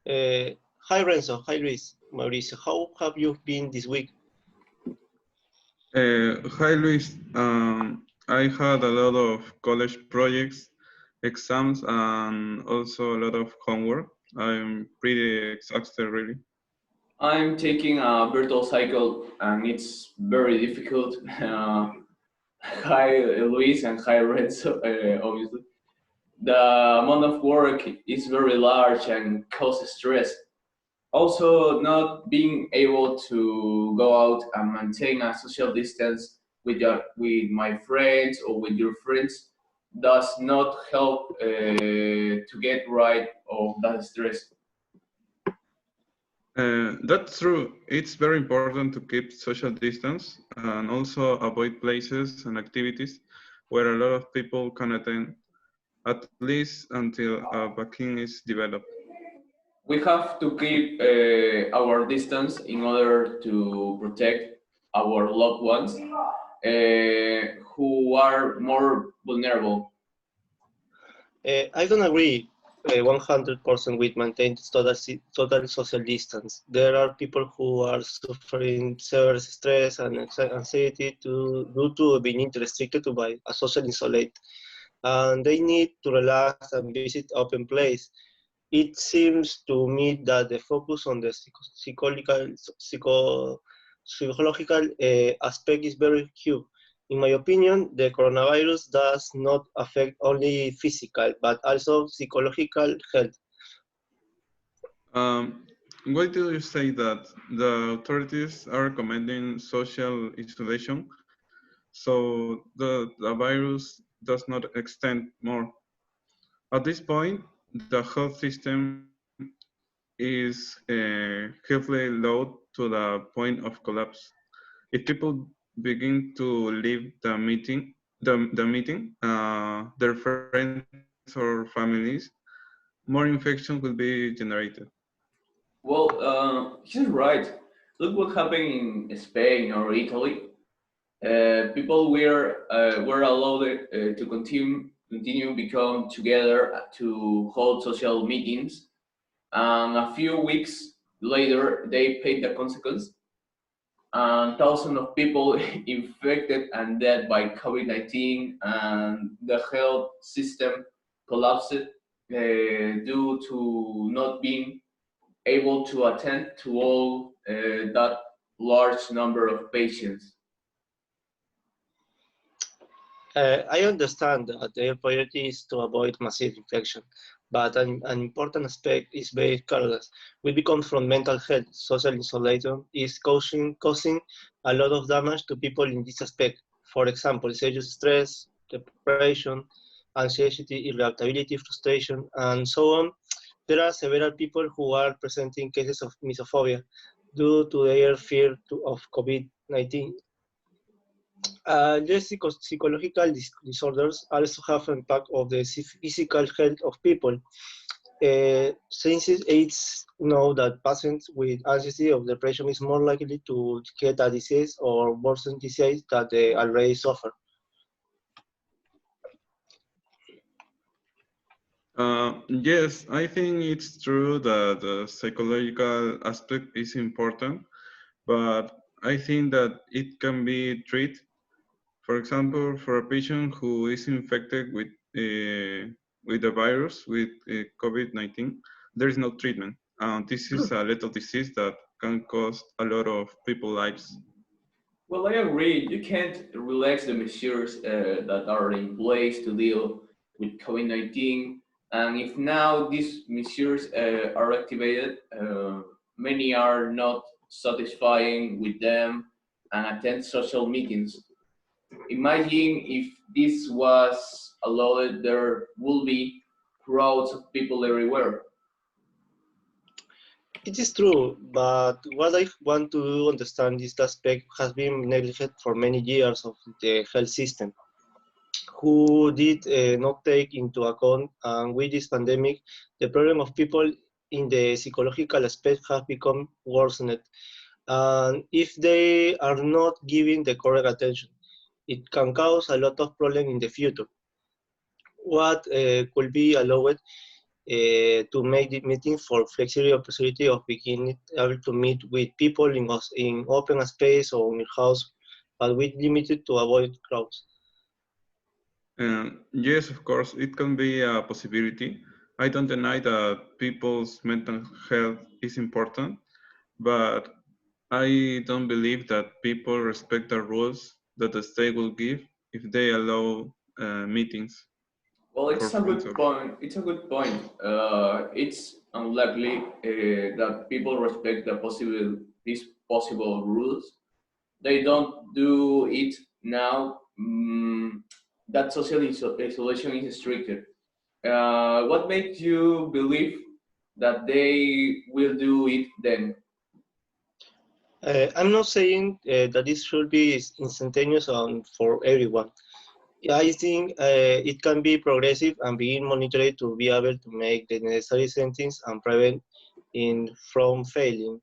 Uh, Hi Renzo, hi Luis, Mauricio. How have you been this week? Hi Luis, I had a lot of college projects, exams, and also a lot of homework. I'm pretty exhausted, really. I'm taking a virtual cycle and it's very difficult. Hi Luis and hi Renzo, obviously. The amount of work is very large and causes stress. Also, not being able to go out and maintain a social distance with my friends or with your friends does not help to get right of that stress. That's true. It's very important to keep social distance and also avoid places and activities where a lot of people can attend, at least until a vaccine is developed. We have to keep our distance in order to protect our loved ones who are more vulnerable. I don't agree 100% with maintaining total social distance. There are people who are suffering severe stress and anxiety due to being restricted to by a social isolate, and they need to relax and visit open place. It seems to me that the focus on the psychological aspect is very key. In my opinion, the coronavirus does not affect only physical but also psychological health. Why do you say that the authorities are recommending social isolation so the virus does not extend more? At this point, the health system is heavily low to the point of collapse. If people begin to leave their friends or families, more infections will be generated. Well, he's right. Look what happened in Spain or Italy. People were allowed to continue become together to hold social meetings, and a few weeks later they paid the consequence. And thousands of people infected and dead by COVID-19, and the health system collapsed due to not being able to attend to all that large number of patients. I understand that their priority is to avoid massive infection, but an important aspect is very careless. We become from mental health. Social isolation is causing a lot of damage to people in this aspect. For example, serious stress, depression, anxiety, irritability, frustration, and so on. There are several people who are presenting cases of misophobia due to their fear of COVID-19. These psychological disorders also have impact of the physical health of people. Since it's known that patients with anxiety or depression is more likely to get a disease or worsen disease that they already suffer. Yes, I think it's true that the psychological aspect is important, but I think that it can be treated. For example, for a patient who is infected with the virus, with COVID-19, there is no treatment. This is a lethal disease that can cost a lot of people lives. Well, I agree. You can't relax the measures that are in place to deal with COVID 19. And if now these measures are activated, many are not satisfying with them and attend social meetings. Imagine if this was allowed, there will be crowds of people everywhere. It is true, but what I want to understand is the aspect has been neglected for many years of the health system, who did not take into account, and with this pandemic, the problem of people in the psychological aspect have become worsened. And if they are not given the correct attention, it can cause a lot of problem in the future. What could be allowed to make the meeting for flexible possibility of being able to meet with people in open space or in your house, but with limited to avoid crowds. And yes, of course, it can be a possibility. I don't deny that people's mental health is important, but I don't believe that people respect the rules that the state will give if they allow meetings Well, for it's a friends. good point. It's a good point. It's unlikely that people respect these possible rules. They don't do it now. That social isolation is stricter. What makes you believe that they will do it then? I'm not saying that this should be instantaneous for everyone. I think it can be progressive and being monitored to be able to make the necessary settings and prevent from failing.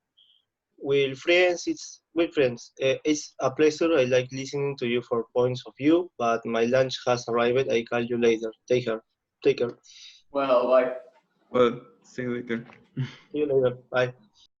With friends. It's a pleasure. I like listening to you for points of view, but my lunch has arrived. I call you later. Take care. Take care. Well, like Well, see you later. See you later. Bye.